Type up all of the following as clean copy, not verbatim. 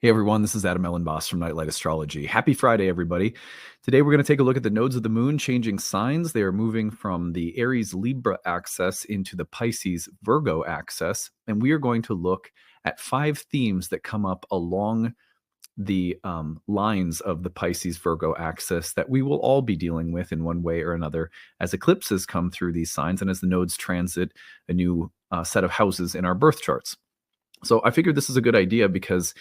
Hey everyone, this is Elenbaas from Nightlight Astrology. Happy Friday, everybody. Today we're going to take a look at the nodes of the moon changing signs. They are moving from the Aries-Libra axis into the Pisces-Virgo axis, and we are going to look at 5 themes that come up along the lines of the Pisces-Virgo axis that we will all be dealing with in one way or another as eclipses come through these signs and as the nodes transit a new set of houses in our birth charts. So I figured this is a good idea because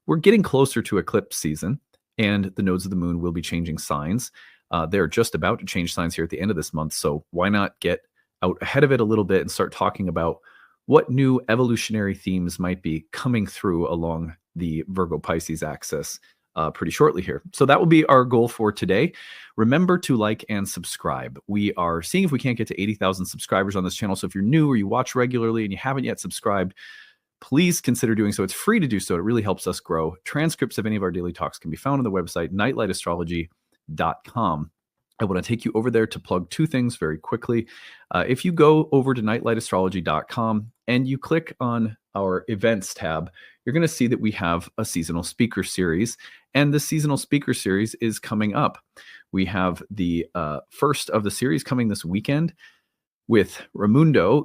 we're getting closer to eclipse season, and the nodes of the moon will be changing signs. They're just about to change signs here at the end of this month, so why not get out ahead of it a little bit and start talking about what new evolutionary themes might be coming through along the Virgo-Pisces axis pretty shortly here. So that will be our goal for today. Remember to like and subscribe. We are seeing if we can't get to 80,000 subscribers on this channel, so if you're new or you watch regularly and you haven't yet subscribed, please consider doing so. It's free to do so. It really helps us grow. Transcripts of any of our daily talks can be found on the website, nightlightastrology.com. I want to take you over there to plug 2 things very quickly. If you go over to nightlightastrology.com and you click on our events tab, you're going to see that we have a seasonal speaker series, and the seasonal speaker series is coming up. We have the first of the series coming this weekend, with Raimundo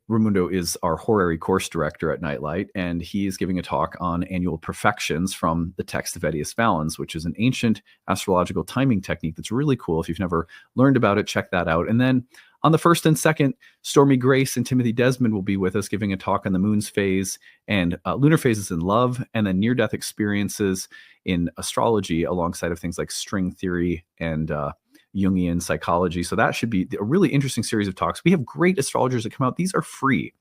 Raimundo is our horary course director at Nightlight, and he is giving a talk on annual perfections from the text of Edius Valens, which is an ancient astrological timing technique that's really cool. If you've never learned about it, check that out. And then on the 1st and 2nd, Stormy Grace and Timothy Desmond will be with us giving a talk on the moon's phase and lunar phases in love, and then near-death experiences in astrology alongside of things like string theory and Jungian psychology. So that should be a really interesting series of talks. We have great astrologers that come out. These are free.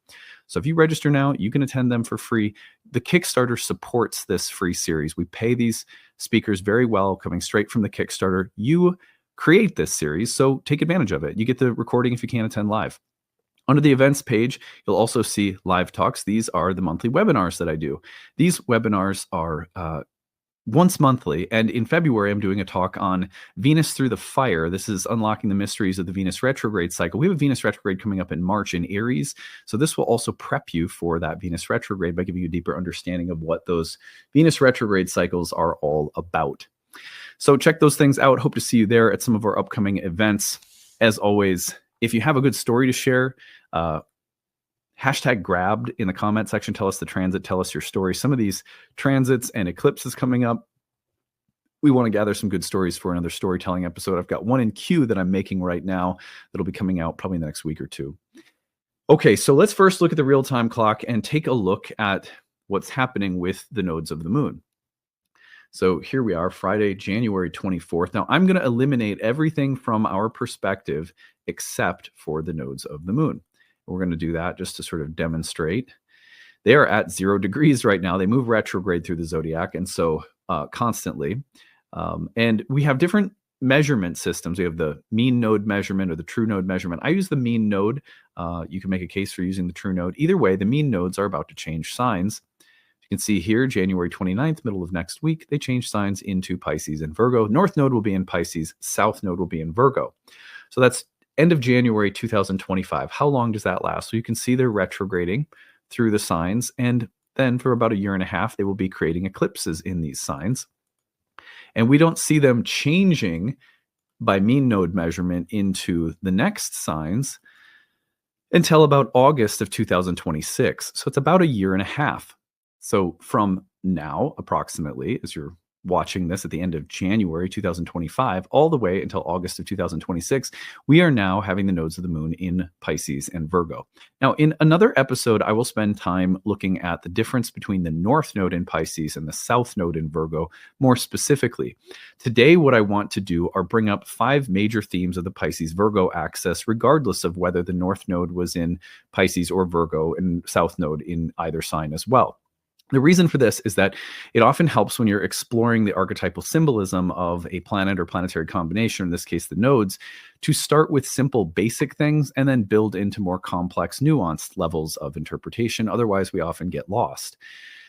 So if you register now, you can attend them for free. The Kickstarter supports this free series. We pay these speakers very well, coming straight from the Kickstarter. You create this series, so take advantage of it. You get the recording if you can't attend live. Under the events page, you'll also see live talks. These are the monthly webinars that I do. These webinars are once monthly, and in February I'm doing a talk on Venus through the fire. This is unlocking the mysteries of the Venus retrograde cycle. We have a Venus retrograde coming up in March in Aries, so this will also prep you for that Venus retrograde by giving you a deeper understanding of what those Venus retrograde cycles are all about. So check those things out. Hope to see you there at some of our upcoming events. As always, if you have a good story to share, hashtag grabbed in the comment section. Tell us the transit, tell us your story. Some of these transits and eclipses coming up, we want to gather some good stories for another storytelling episode. I've got one in queue that I'm making right now that'll be coming out probably in the next week or 2. Okay, so let's first look at the real-time clock and take a look at what's happening with the nodes of the moon. So here we are, Friday, January 24th. Now, I'm going to eliminate everything from our perspective except for the nodes of the moon. We're going to do that just to sort of demonstrate. They are at 0 degrees right now. They move retrograde through the zodiac, and so constantly. And we have different measurement systems. We have the mean node measurement or the true node measurement. I use the mean node. You can make a case for using the true node. Either way, the mean nodes are about to change signs. You can see here, January 29th, middle of next week, they change signs into Pisces and Virgo. North node will be in Pisces. South node will be in Virgo. So that's end of January 2025. How long does that last? So you can see they're retrograding through the signs, and then for about 1.5 years, they will be creating eclipses in these signs. And we don't see them changing by mean node measurement into the next signs until about August of 2026. So it's about 1.5 years. So from now, approximately, as you're watching this at the end of January 2025, all the way until August of 2026, we are now having the nodes of the moon in Pisces and Virgo. Now, in another episode, I will spend time looking at the difference between the North node in Pisces and the South node in Virgo more specifically. Today, what I want to do are bring up 5 major themes of the Pisces-Virgo axis, regardless of whether the North node was in Pisces or Virgo and South node in either sign as well. The reason for this is that it often helps when you're exploring the archetypal symbolism of a planet or planetary combination, in this case the nodes, to start with simple basic things and then build into more complex, nuanced levels of interpretation. Otherwise, we often get lost.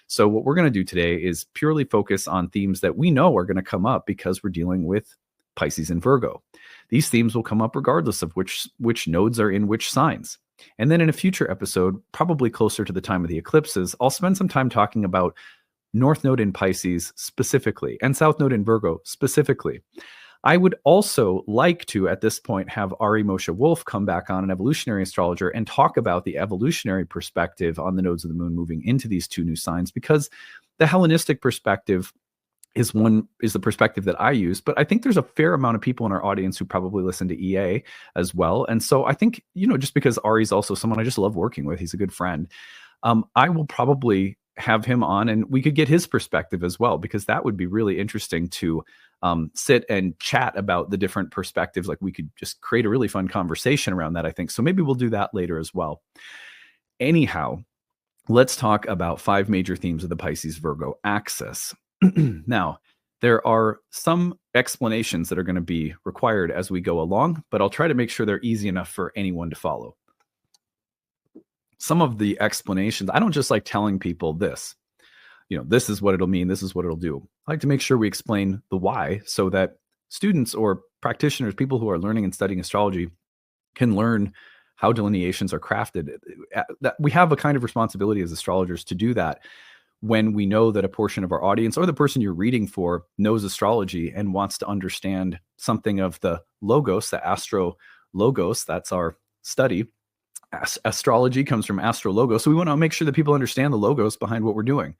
So what we're going to do today is purely focus on themes that we know are going to come up because we're dealing with Pisces and Virgo. These themes will come up regardless of which nodes are in which signs. And then in a future episode, probably closer to the time of the eclipses, I'll spend some time talking about North Node in Pisces specifically, and South Node in Virgo specifically. I would also like to, at this point, have Ari Moshe Wolf come back on, an evolutionary astrologer, and talk about the evolutionary perspective on the nodes of the moon moving into these two new signs, because the Hellenistic perspective is the perspective that I use, but I think there's a fair amount of people in our audience who probably listen to EA as well. And so I think, just because Ari's also someone I just love working with, he's a good friend, I will probably have him on and we could get his perspective as well, because that would be really interesting to sit and chat about the different perspectives. Like, we could just create a really fun conversation around that, I think. So maybe we'll do that later as well. Anyhow, let's talk about 5 major themes of the Pisces-Virgo axis. Now, there are some explanations that are going to be required as we go along, but I'll try to make sure they're easy enough for anyone to follow. Some of the explanations, I don't just like telling people this, this is what it'll mean, this is what it'll do. I like to make sure we explain the why, so that students or practitioners, people who are learning and studying astrology, can learn how delineations are crafted. That we have a kind of responsibility as astrologers to do that when we know that a portion of our audience, or the person you're reading for, knows astrology and wants to understand something of the logos, the astro logos. That's our study. Astrology comes from astrologos. So we want to make sure that people understand the logos behind what we're doing.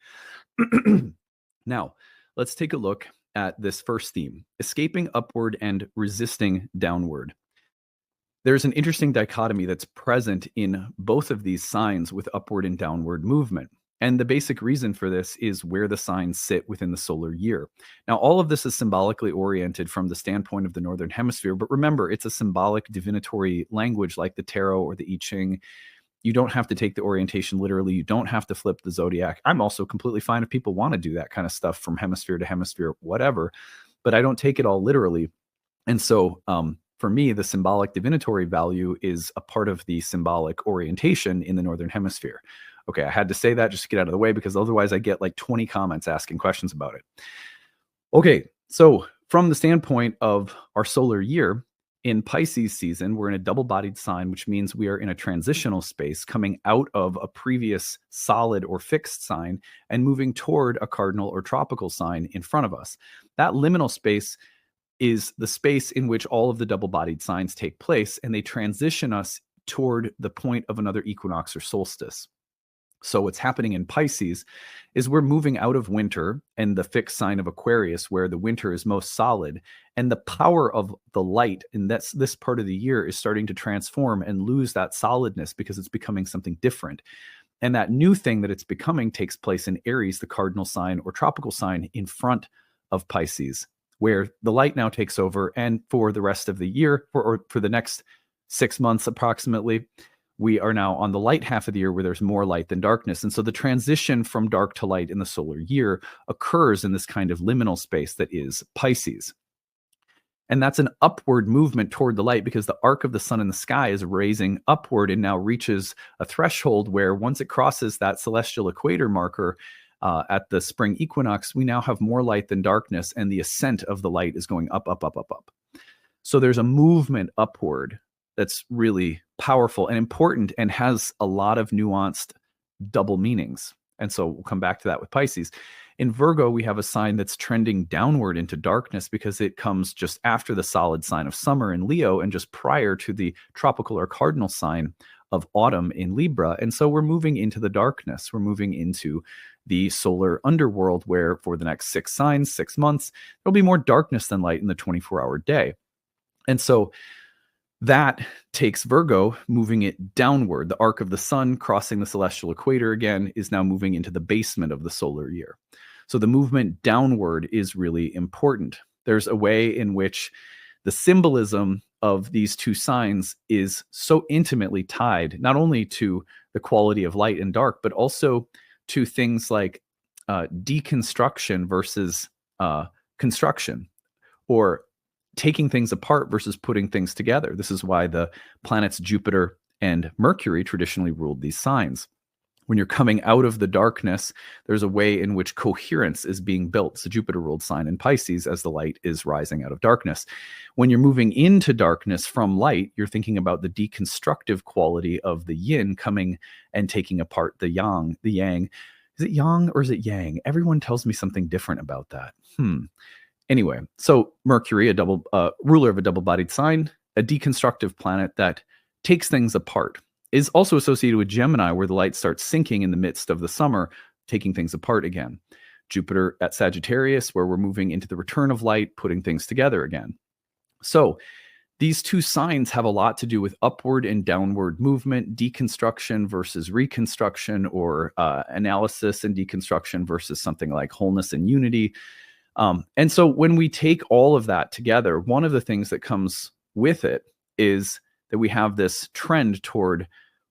Now, let's take a look at this first theme: escaping upward and resisting downward. There's an interesting dichotomy that's present in both of these signs with upward and downward movement. And the basic reason for this is where the signs sit within the solar year. Now, all of this is symbolically oriented from the standpoint of the Northern Hemisphere, but remember, it's a symbolic divinatory language like the tarot or the I Ching. You don't have to take the orientation literally. You don't have to flip the zodiac. I'm also completely fine if people want to do that kind of stuff from hemisphere to hemisphere, whatever, but I don't take it all literally. And so, for me, the symbolic divinatory value is a part of the symbolic orientation in the Northern Hemisphere. Okay, I had to say that just to get out of the way, because otherwise I get like 20 comments asking questions about it. Okay, so from the standpoint of our solar year, in Pisces season, we're in a double-bodied sign, which means we are in a transitional space coming out of a previous solid or fixed sign and moving toward a cardinal or tropical sign in front of us. That liminal space is the space in which all of the double-bodied signs take place, and they transition us toward the point of another equinox or solstice. So what's happening in Pisces is we're moving out of winter and the fixed sign of Aquarius, where the winter is most solid, and the power of the light in this part of the year is starting to transform and lose that solidness because it's becoming something different. And that new thing that it's becoming takes place in Aries, the cardinal sign or tropical sign in front of Pisces, where the light now takes over. And for the rest of the year, or for the next 6 months approximately, we are now on the light half of the year where there's more light than darkness. And so the transition from dark to light in the solar year occurs in this kind of liminal space that is Pisces. And that's an upward movement toward the light, because the arc of the sun in the sky is raising upward and now reaches a threshold where, once it crosses that celestial equator marker at the spring equinox, we now have more light than darkness, and the ascent of the light is going up, up, up, up, up. So there's a movement upward that's really powerful and important and has a lot of nuanced double meanings. And so we'll come back to that with Pisces. In Virgo, we have a sign that's trending downward into darkness because it comes just after the solid sign of summer in Leo and just prior to the tropical or cardinal sign of autumn in Libra. And so we're moving into the darkness. We're moving into the solar underworld, where for the next 6 signs, 6 months, there'll be more darkness than light in the 24-hour day. And so that takes Virgo moving it downward. The arc of the sun crossing the celestial equator again is now moving into the basement of the solar year. So the movement downward is really important. There's a way in which the symbolism of these two signs is so intimately tied, not only to the quality of light and dark, but also to things like deconstruction versus construction, or taking things apart versus putting things together. This is why the planets Jupiter and Mercury traditionally ruled these signs. When you're coming out of the darkness, there's a way in which coherence is being built. It's a Jupiter-ruled sign in Pisces as the light is rising out of darkness. When you're moving into darkness from light, you're thinking about the deconstructive quality of the yin coming and taking apart the yang, Is it yang or is it yang? Everyone tells me something different about that. Anyway, so Mercury, a double ruler of a double-bodied sign, a deconstructive planet that takes things apart, is also associated with Gemini, where the light starts sinking in the midst of the summer, taking things apart again. Jupiter at Sagittarius, where we're moving into the return of light, putting things together again. So these two signs have a lot to do with upward and downward movement, deconstruction versus reconstruction, or analysis and deconstruction versus something like wholeness and unity. And so when we take all of that together, one of the things that comes with it is that we have this trend toward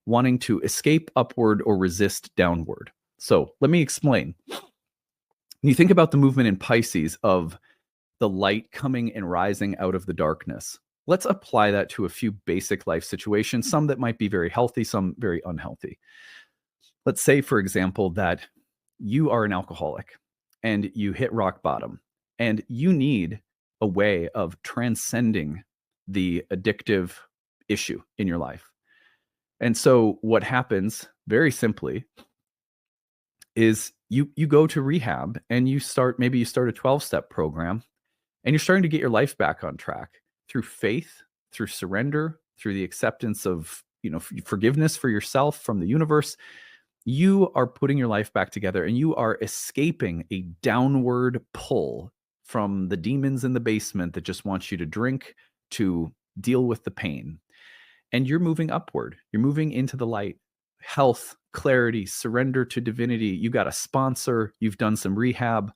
wanting to escape upward or resist downward. So let me explain. When you think about the movement in Pisces of the light coming and rising out of the darkness, let's apply that to a few basic life situations, some that might be very healthy, some very unhealthy. Let's say, for example, that you are an alcoholic and you hit rock bottom and you need a way of transcending the addictive issue in your life. And so what happens very simply is you go to rehab and maybe you start a 12-step program, and you're starting to get your life back on track through faith, through surrender, through the acceptance of, forgiveness for yourself from the universe. You are putting your life back together and you are escaping a downward pull from the demons in the basement that just want you to drink, to deal with the pain. And you're moving upward. You're moving into the light. Health, clarity, surrender to divinity. You got a sponsor. You've done some rehab.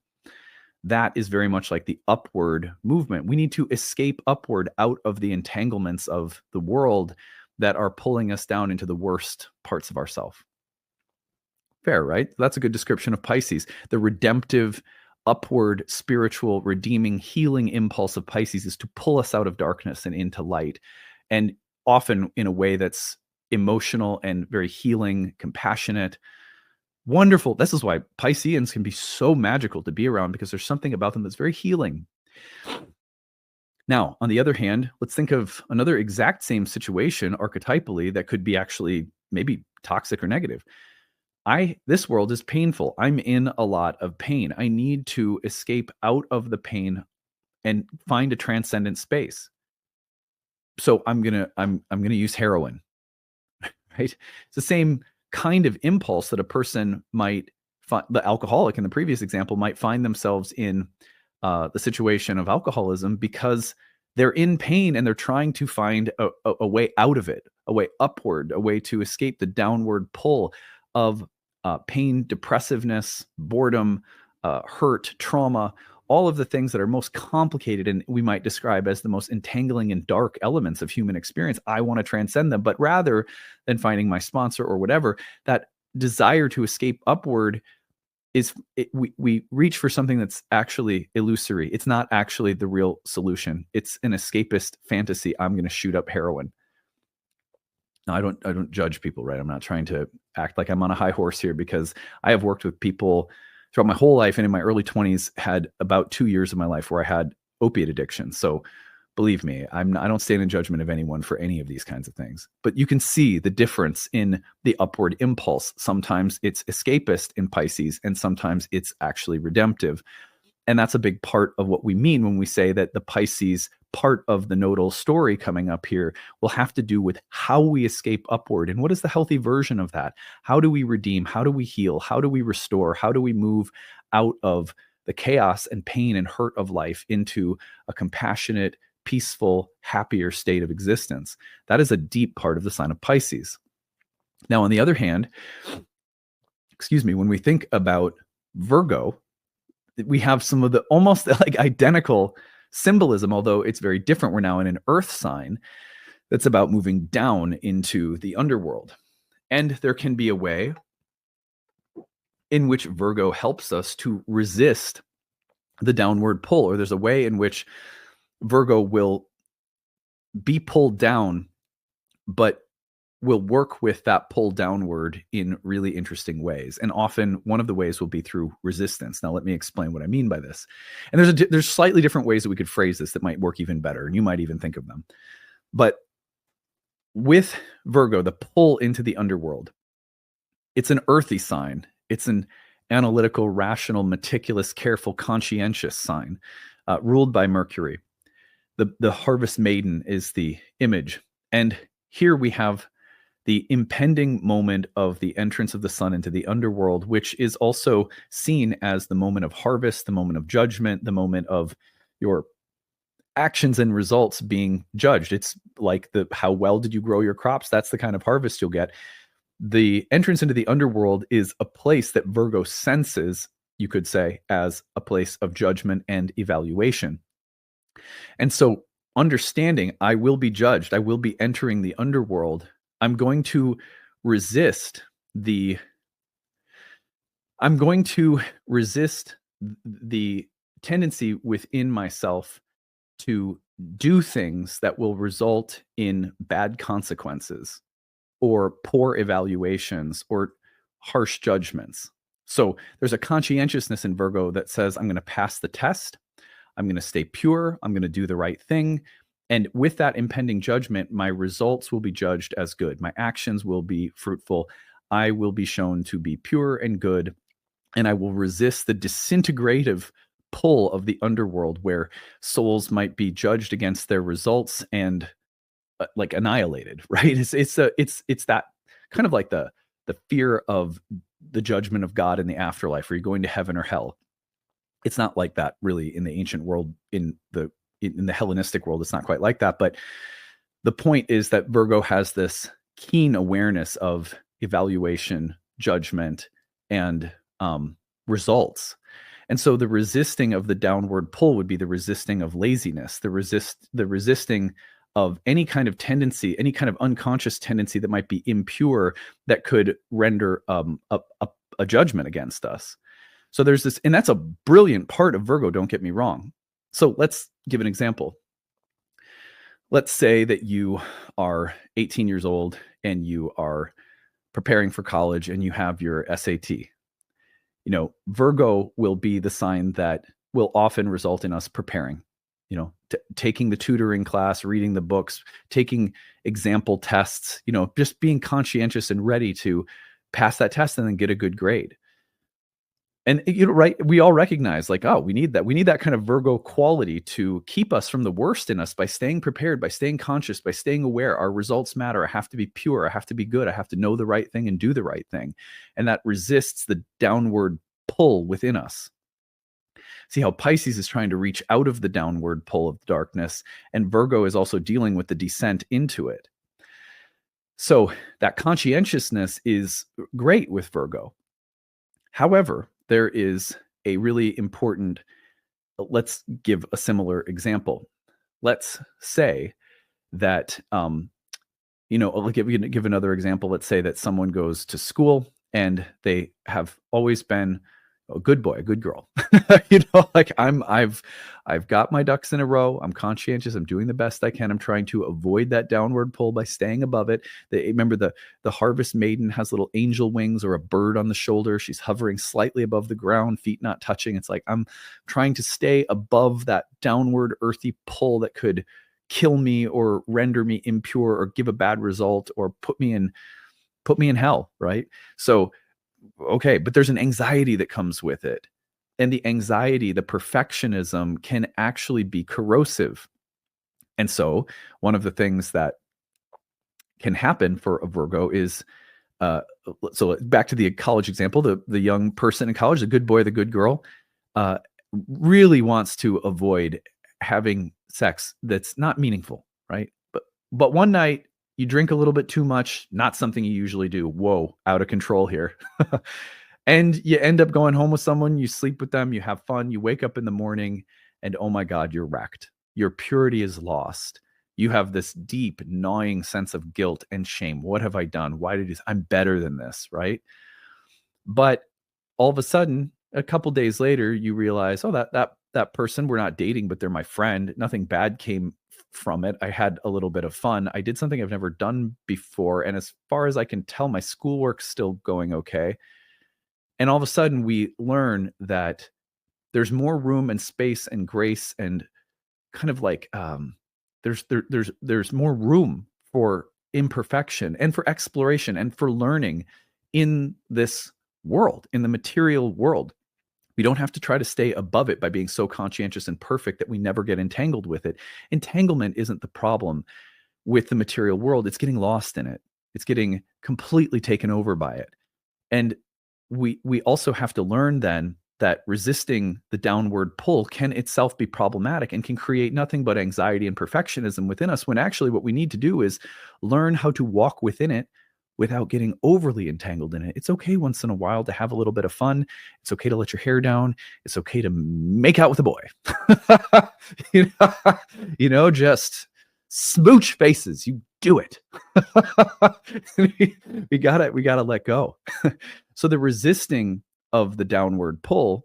That is very much like the upward movement. We need to escape upward out of the entanglements of the world that are pulling us down into the worst parts of ourselves. Fair, right? That's a good description of Pisces. The redemptive, upward, spiritual, redeeming, healing impulse of Pisces is to pull us out of darkness and into light. And often in a way that's emotional and very healing, compassionate, wonderful. This is why Pisceans can be so magical to be around, because there's something about them that's very healing. Now, on the other hand, let's think of another exact same situation archetypally that could be actually maybe toxic or negative. This world is painful. I'm in a lot of pain. I need to escape out of the pain and find a transcendent space. So I'm gonna use heroin, right? It's the same kind of impulse that a person might find. The alcoholic in the previous example might find themselves in the situation of alcoholism because they're in pain and they're trying to find a way out of it, a way upward, a way to escape the downward pull of pain, depressiveness, boredom, hurt, trauma, all of the things that are most complicated and we might describe as the most entangling and dark elements of human experience. I want to transcend them, but rather than finding my sponsor or whatever, that desire to escape upward we reach for something that's actually illusory. It's not actually the real solution. It's an escapist fantasy. I'm going to shoot up heroin. Now, I don't judge people, right? I'm not trying to act like I'm on a high horse here, because I have worked with people throughout my whole life, and in my early 20s had about 2 years of my life where I had opiate addiction. So believe me, I don't stand in judgment of anyone for any of these kinds of things. But you can see the difference in the upward impulse. Sometimes it's escapist in Pisces, and sometimes it's actually redemptive. And that's a big part of what we mean when we say that the Pisces part of the nodal story coming up here will have to do with how we escape upward. And what is the healthy version of that? How do we redeem? How do we heal? How do we restore? How do we move out of the chaos and pain and hurt of life into a compassionate, peaceful, happier state of existence? That is a deep part of the sign of Pisces. Now, on the other hand, when we think about Virgo, we have some of the almost like identical symbolism, although it's very different. We're now in an earth sign that's about moving down into the underworld. And there can be a way in which Virgo helps us to resist the downward pull, or there's a way in which Virgo will be pulled down, but will work with that pull downward in really interesting ways. And often one of the ways will be through resistance. Now, let me explain what I mean by this. And there's slightly different ways that we could phrase this that might work even better, and you might even think of them. But with Virgo, the pull into the underworld, it's an earthy sign. It's an analytical, rational, meticulous, careful, conscientious sign, ruled by Mercury. The harvest maiden is the image. And here we have the impending moment of the entrance of the sun into the underworld, which is also seen as the moment of harvest, the moment of judgment, the moment of your actions and results being judged. It's like how well did you grow your crops? That's the kind of harvest you'll get. The entrance into the underworld is a place that Virgo senses, you could say, as a place of judgment and evaluation. And so understanding I will be judged, I will be entering the underworld, I'm going to resist the tendency within myself to do things that will result in bad consequences or poor evaluations or harsh judgments. So there's a conscientiousness in Virgo that says, I'm going to pass the test. I'm going to stay pure. I'm going to do the right thing. And with that impending judgment, my results will be judged as good. My actions will be fruitful. I will be shown to be pure and good. And I will resist the disintegrative pull of the underworld where souls might be judged against their results and like annihilated, right? It's that kind of like the fear of the judgment of God in the afterlife. Are you going to heaven or hell? It's not like that really in the ancient world. In the Hellenistic world, it's not quite like that. But the point is that Virgo has this keen awareness of evaluation, judgment, and results. And so the resisting of the downward pull would be the resisting of laziness, the resisting of any kind of tendency, any kind of unconscious tendency that might be impure that could render a judgment against us. So there's this, and that's a brilliant part of Virgo, don't get me wrong. So let's give an example. Let's say that you are 18 years old and you are preparing for college and you have your SAT. Virgo will be the sign that will often result in us preparing, taking the tutoring class, reading the books, taking example tests, just being conscientious and ready to pass that test and then get a good grade. And right, we all recognize like, oh, we need that kind of Virgo quality to keep us from the worst in us by staying prepared, by staying conscious, by staying aware. Our results matter. I have to be pure. I have to be good. I have to know the right thing and do the right thing. And that resists the downward pull within us. See how Pisces is trying to reach out of the downward pull of darkness, and Virgo is also dealing with the descent into it. So that conscientiousness is great with Virgo. However, there is a really important, let's give a similar example. Let's say that, I'll give another example. Let's say that someone goes to school and they have always been a good boy, a good girl. Like I've got my ducks in a row. I'm conscientious. I'm doing the best I can. I'm trying to avoid that downward pull by staying above it. Remember the harvest maiden has little angel wings or a bird on the shoulder. She's hovering slightly above the ground, feet not touching. It's like I'm trying to stay above that downward earthy pull that could kill me or render me impure or give a bad result or put me in hell, right? So okay, but there's an anxiety that comes with it. And the anxiety, the perfectionism can actually be corrosive. And so one of the things that can happen for a Virgo is, so back to the college example, the young person in college, the good boy, the good girl, really wants to avoid having sex that's not meaningful, right? But one night, you drink a little bit too much, not something you usually do. Whoa, out of control here. And you end up going home with someone, you sleep with them, you have fun, you wake up in the morning, and oh my God, you're wrecked. Your purity is lost. You have this deep, gnawing sense of guilt and shame. What have I done? Why did I'm better than this, right? But all of a sudden, a couple days later, you realize, oh, that person, we're not dating, but they're my friend. Nothing bad came from it. I had a little bit of fun. I did something I've never done before. And as far as I can tell, my schoolwork's still going okay. And all of a sudden we learn that there's more room and space and grace and kind of like, there's more room for imperfection and for exploration and for learning in this world, in the material world. We don't have to try to stay above it by being so conscientious and perfect that we never get entangled with it. Entanglement isn't the problem with the material world. It's getting lost in it. It's getting completely taken over by it. And we also have to learn then that resisting the downward pull can itself be problematic and can create nothing but anxiety and perfectionism within us, when actually what we need to do is learn how to walk within it without getting overly entangled in it. It's okay once in a while to have a little bit of fun. It's okay to let your hair down. It's okay to make out with a boy. Just smooch faces. You do it. we gotta let go. So the resisting of the downward pull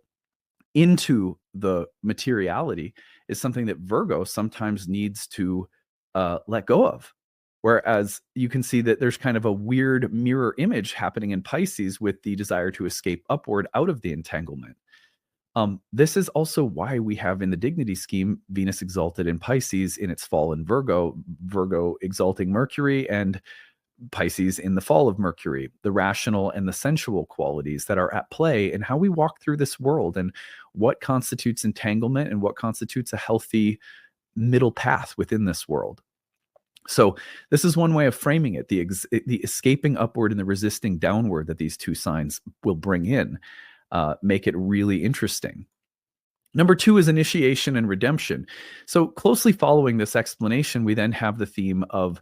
into the materiality is something that Virgo sometimes needs to let go of. Whereas you can see that there's kind of a weird mirror image happening in Pisces with the desire to escape upward out of the entanglement. This is also why we have in the dignity scheme Venus exalted in Pisces in its fall in Virgo, Virgo exalting Mercury, and Pisces in the fall of Mercury, the rational and the sensual qualities that are at play in how we walk through this world and what constitutes entanglement and what constitutes a healthy middle path within this world. So this is one way of framing it, the escaping upward and the resisting downward that these two signs will bring in, make it really interesting. Number 2 is initiation and redemption. So closely following this explanation, we then have the theme of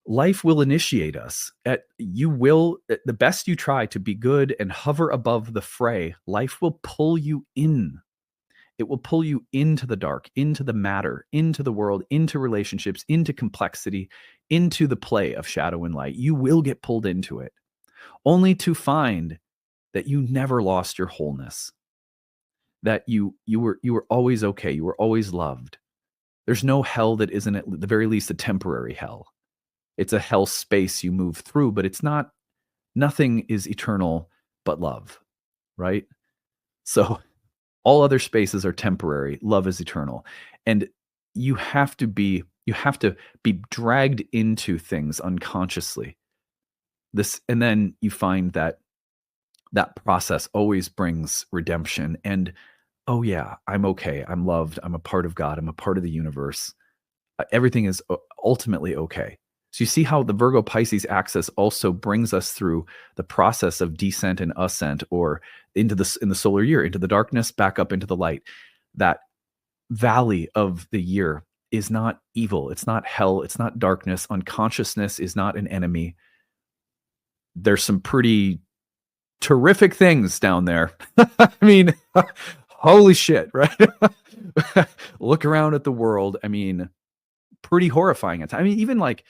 life will initiate us. The best you try to be good and hover above the fray, life will pull you in. It will pull you into the dark, into the matter, into the world, into relationships, into complexity, into the play of shadow and light. You will get pulled into it, only to find that you never lost your wholeness, that you were always okay, you were always loved. There's no hell that isn't at the very least a temporary hell. It's a hell space you move through, but it's not, nothing is eternal but love, right? So all other spaces are temporary. Love is eternal. And you have to be dragged into things unconsciously. And then you find that process always brings redemption. And oh yeah, I'm okay. I'm loved. I'm a part of God. I'm a part of the universe. Everything is ultimately okay. So you see how the Virgo Pisces axis also brings us through the process of descent and ascent, or in the solar year, into the darkness, back up into the light. That valley of the year is not evil. It's not hell. It's not darkness. Unconsciousness is not an enemy. There's some pretty terrific things down there. I mean, holy shit, right? Look around at the world. I mean, pretty horrifying at times. I mean, even like,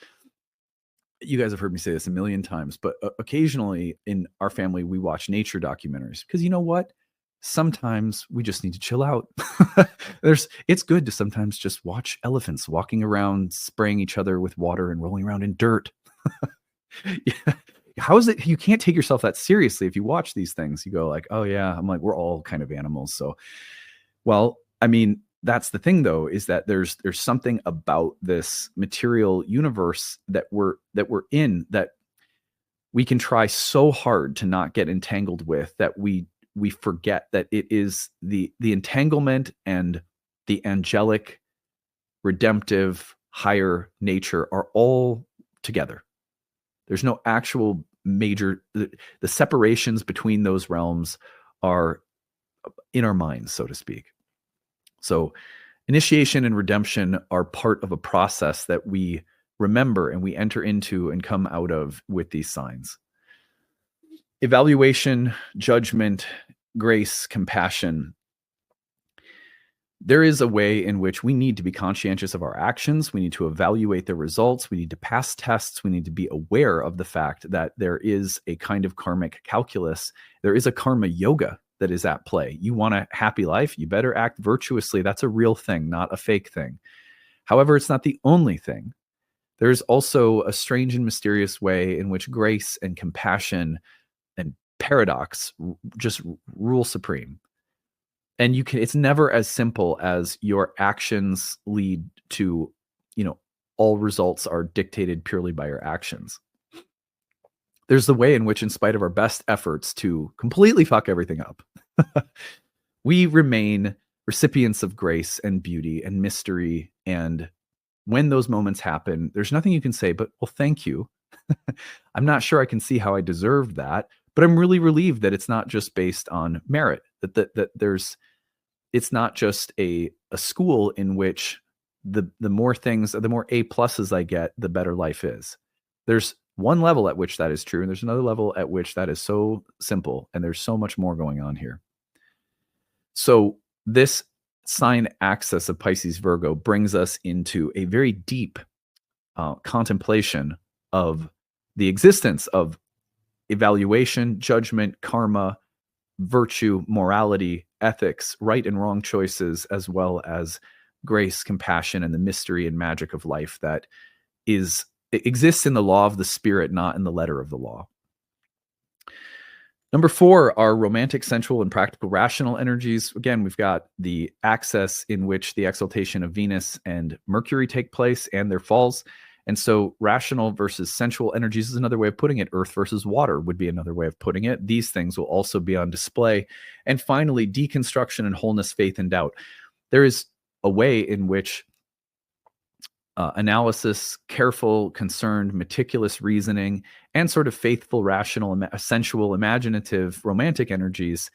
you guys have heard me say this a million times, but occasionally in our family, we watch nature documentaries because you know what? Sometimes we just need to chill out. It's good to sometimes just watch elephants walking around, spraying each other with water and rolling around in dirt. Yeah. How is it you can't take yourself that seriously if you watch these things? You go like, oh yeah, I'm like, we're all kind of animals. So, well, I mean, that's the thing though, is that there's something about this material universe that we're in, that we can try so hard to not get entangled with, that we forget that it is the entanglement and the angelic, redemptive, higher nature are all together. There's no actual major, the separations between those realms are in our minds, so to speak. So initiation and redemption are part of a process that we remember and we enter into and come out of with these signs. Evaluation, judgment, grace, compassion. There is a way in which we need to be conscientious of our actions. We need to evaluate the results. We need to pass tests. We need to be aware of the fact that there is a kind of karmic calculus. There is a karma yoga that is at play. You want a happy life, you better act virtuously. That's a real thing, not a fake thing. However, it's not the only thing. There's also a strange and mysterious way in which grace and compassion and paradox just rule supreme. And it's never as simple as your actions lead to, all results are dictated purely by your actions. there's the way in which, in spite of our best efforts to completely fuck everything up, we remain recipients of grace and beauty and mystery. And when those moments happen, there's nothing you can say but, well, thank you. I'm not sure I can see how I deserved that, but I'm really relieved that it's not just based on merit, that there's, it's not just a school in which the more things, the more A pluses I get, the better life is. There's one level at which that is true, and there's another level at which that is so simple, and there's so much more going on here. So this sign axis of Pisces-Virgo brings us into a very deep contemplation of the existence of evaluation, judgment, karma, virtue, morality, ethics, right and wrong choices, as well as grace, compassion, and the mystery and magic of life that exists in the law of the spirit, not in the letter of the law. Number 4 are romantic, sensual, and practical rational energies. Again, we've got the axis in which the exaltation of Venus and Mercury take place and their falls. And so rational versus sensual energies is another way of putting it. Earth versus water would be another way of putting it. These things will also be on display. And finally, deconstruction and wholeness, faith and doubt. There is a way in which analysis, careful, concerned, meticulous reasoning, and sort of faithful, rational, sensual, imaginative, romantic energies,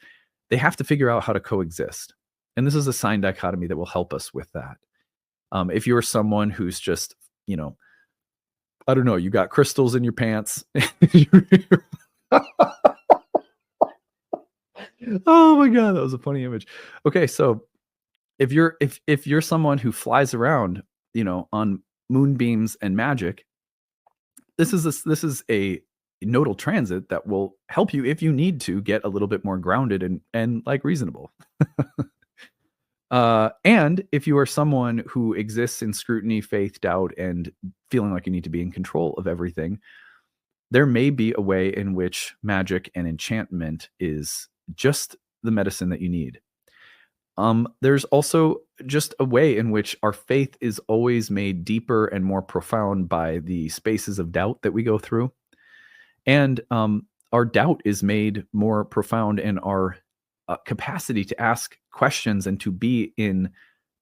they have to figure out how to coexist. And this is a sign dichotomy that will help us with that. If you're someone who's just, you know, I don't know, you got crystals in your pants. Oh my God, that was a funny image. Okay, so if you're someone who flies around, you know, on moonbeams and magic, this is a nodal transit that will help you, if you need to, get a little bit more grounded and like reasonable. And if you are someone who exists in scrutiny, faith, doubt, and feeling like you need to be in control of everything, there may be a way in which magic and enchantment is just the medicine that you need. There's also just a way in which our faith is always made deeper and more profound by the spaces of doubt that we go through. And our doubt is made more profound in our capacity to ask questions and to be in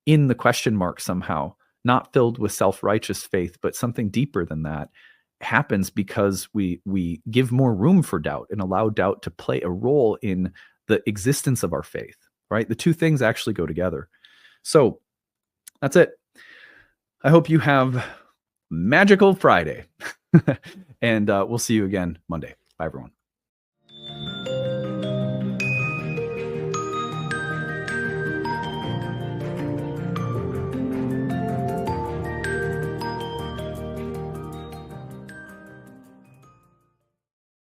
the question mark somehow, not filled with self-righteous faith, but something deeper than that happens because we give more room for doubt and allow doubt to play a role in the existence of our faith, right? The two things actually go together. So that's it. I hope you have magical Friday. And we'll see you again Monday. Bye, everyone.